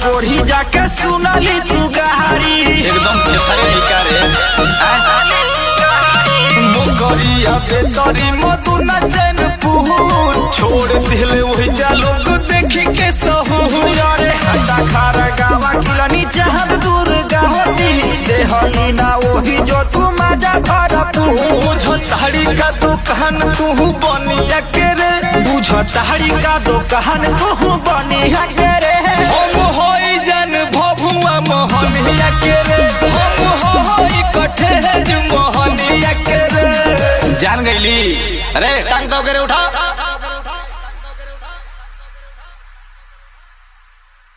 कोढ़ी जाके सुनली तू गहारी एकदम मोगरिया बेतरी मधु न चैन पुहूर छोड़ दिले वही जा लोग देखी के सहूर अरे हटा खारा गावा किलनी चाहत दूर गावती देहली ना वही जो तू मजा भरपूर बुझताड़ी का दुकान तू बनिया के रे बुझताड़ी का दुकान तू बनिया के रे हम होई जन भभुआ मोहनिया के रे हम होई कठे मोहनिया के रे जान गईली। अरे टांग तो करे उठा।